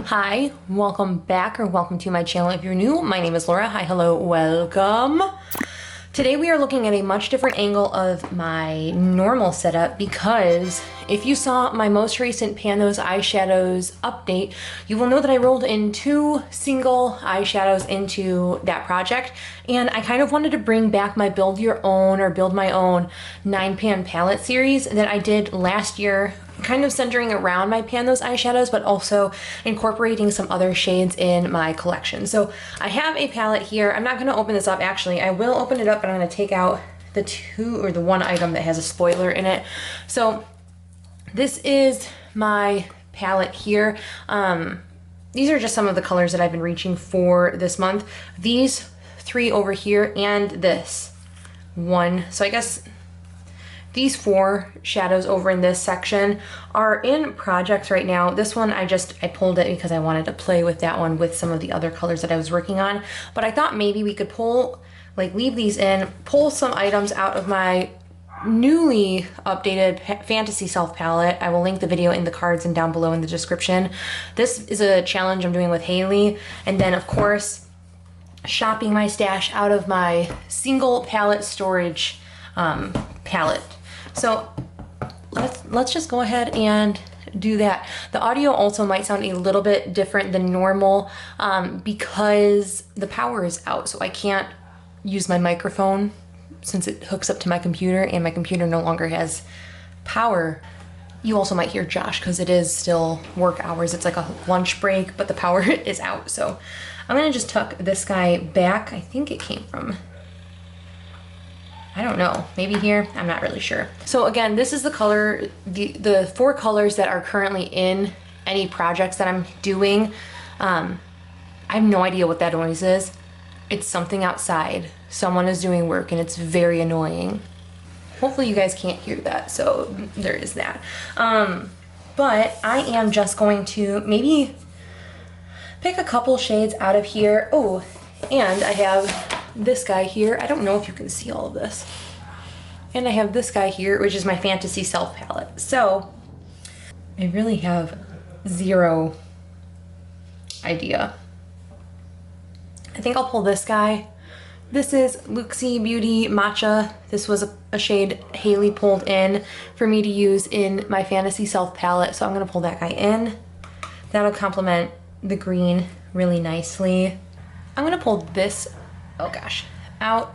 Hi, welcome back or welcome to my channel. If you're new, my name is Laura. Hi, hello, welcome. Today we are looking at a much different angle of my normal setup because if you saw my most recent Pan Those Eyeshadows update, you will know that I rolled in 2 single eyeshadows into that project, and I kind of wanted to bring back my build your own or build my own 9-pan palette series that I did last year, kind of centering around my Pan Those eyeshadows, but also incorporating some other shades in my collection. So I have a palette here. I'm not gonna open this up actually. I will open it up, but I'm gonna take out the one item that has a spoiler in it. So this is my palette here. These are just some of the colors that I've been reaching for this month. These 3 over here and this one. So I guess these 4 shadows over in this section are in projects right now. This one, I pulled it because I wanted to play with that one with some of the other colors that I was working on. But I thought maybe we could leave these in, pull some items out of my newly updated Fantasy Self palette. I will link the video in the cards and down below in the description. This is a challenge I'm doing with Haley. And then of course, shopping my stash out of my single palette storage palette. So let's just go ahead and do that. The audio also might sound a little bit different than normal because the power is out, so I can't use my microphone since it hooks up to my computer and my computer no longer has power. You also might hear Josh because it is still work hours. It's like a lunch break, but the power is out. So I'm gonna just tuck this guy back. I think it came from, I don't know, maybe here, I'm not really sure. So again, this is the color, the 4 colors that are currently in any projects that I'm doing. I have no idea what that noise is. It's something outside. Someone is doing work and it's very annoying. Hopefully you guys can't hear that, so there is that. But I am just going to maybe pick a couple shades out of here. Oh, and I have this guy here. I don't know if you can see all of this. And I have this guy here, which is my Fantasy Self palette. So I really have zero idea. I think I'll pull this guy. This is 𝙁𝙤𝙡𝙬 Matcha. This was a shade Haley pulled in for me to use in my Fantasy Self palette. So I'm gonna pull that guy in. That'll complement the green really nicely. I'm gonna pull this, oh gosh, out.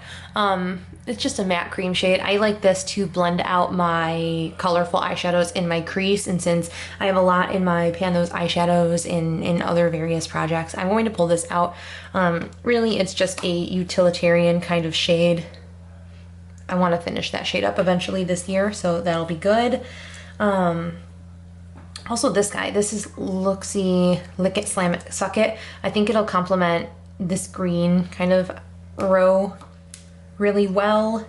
It's just a matte cream shade. I like this to blend out my colorful eyeshadows in my crease, and since I have a lot in my Pan Those eyeshadows in other various projects, I'm going to pull this out. Really, it's just a utilitarian kind of shade. I want to finish that shade up eventually this year, so that'll be good. Also this guy, this is 𝙁𝙤𝙡𝙬 Lick It, Slam It, Suck It. I think it'll complement this green kind of row really well.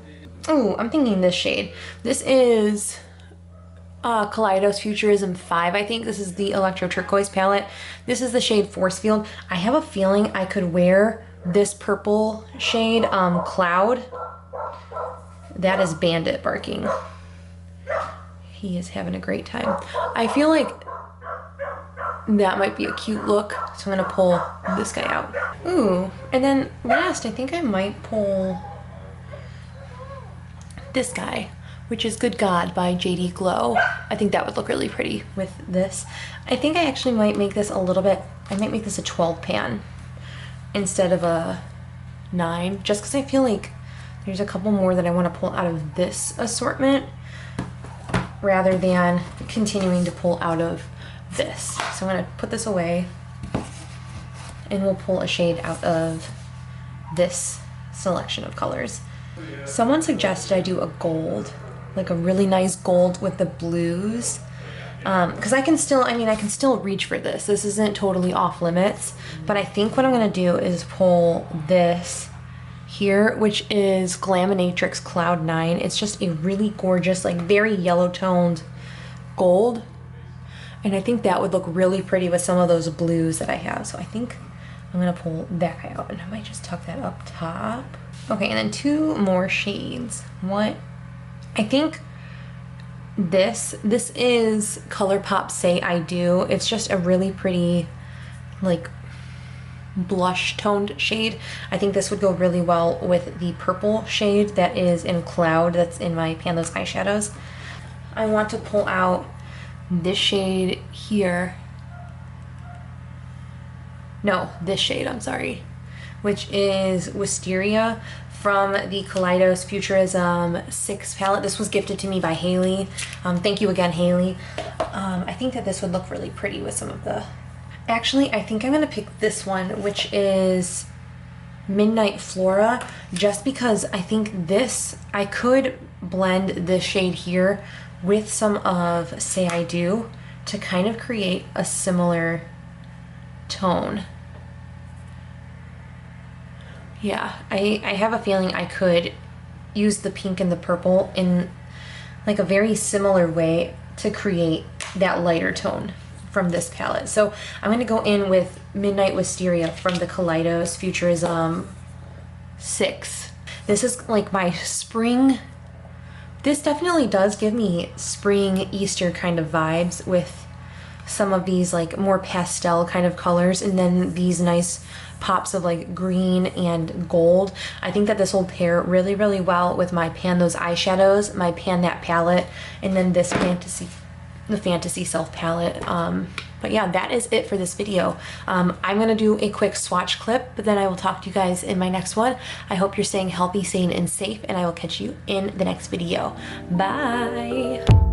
Oh, I'm thinking this shade. This is Kaleidos Futurism 5, I think. This is the Electro Turquoise palette. This is the shade Force Field. I have a feeling I could wear this purple shade, Cloud. That is Bandit barking. He is having a great time. I feel like that might be a cute look, so I'm gonna pull this guy out. Ooh, and then last, I think I might pull this guy, which is Good God by JD Glow. I think that would look really pretty with this. I think I actually might make this a little bit, I might make this a 12 pan instead of a 9, just because I feel like there's a couple more that I want to pull out of this assortment rather than continuing to pull out of this. So I'm gonna put this away and we'll pull a shade out of this selection of colors. Someone suggested I do a gold, like a really nice gold with the blues. Because I can still reach for this. This isn't totally off limits, but I think what I'm gonna do is pull this here, which is Glaminatrix Cloud 9. It's just a really gorgeous, like very yellow toned gold. And I think that would look really pretty with some of those blues that I have. So I think I'm gonna pull that guy out and I might just tuck that up top. Okay, and then 2 more shades. What? I think this is ColourPop Say I Do. It's just a really pretty like blush toned shade. I think this would go really well with the purple shade that is in Cloud that's in my Pan Those eyeshadows. I want to pull out this shade here. No, this shade, I'm sorry, which is Wisteria from the Kaleidos Futurism 6 palette. This was gifted to me by Haley. Thank you again, Haley. I think that this would look really pretty with some of the... Actually, I think I'm gonna pick this one, which is Midnight Flora, just because I think this, I could blend this shade here with some of Say I Do to kind of create a similar tone. Yeah, I have a feeling I could use the pink and the purple in like a very similar way to create that lighter tone from this palette. So I'm going to go in with Midnight Wisteria from the Kaleidos Futurism 6. This is like my spring. This definitely does give me spring Easter kind of vibes with some of these like more pastel kind of colors, and then these nice pops of like green and gold. I think that this will pair really, really well with my Pan Those eyeshadows, my Pan That palette, and then this the Fantasy Self palette. But yeah, that is it for this video. I'm gonna do a quick swatch clip, but then I will talk to you guys in my next one. I hope you're staying healthy, sane, and safe, and I will catch you in the next video. Bye.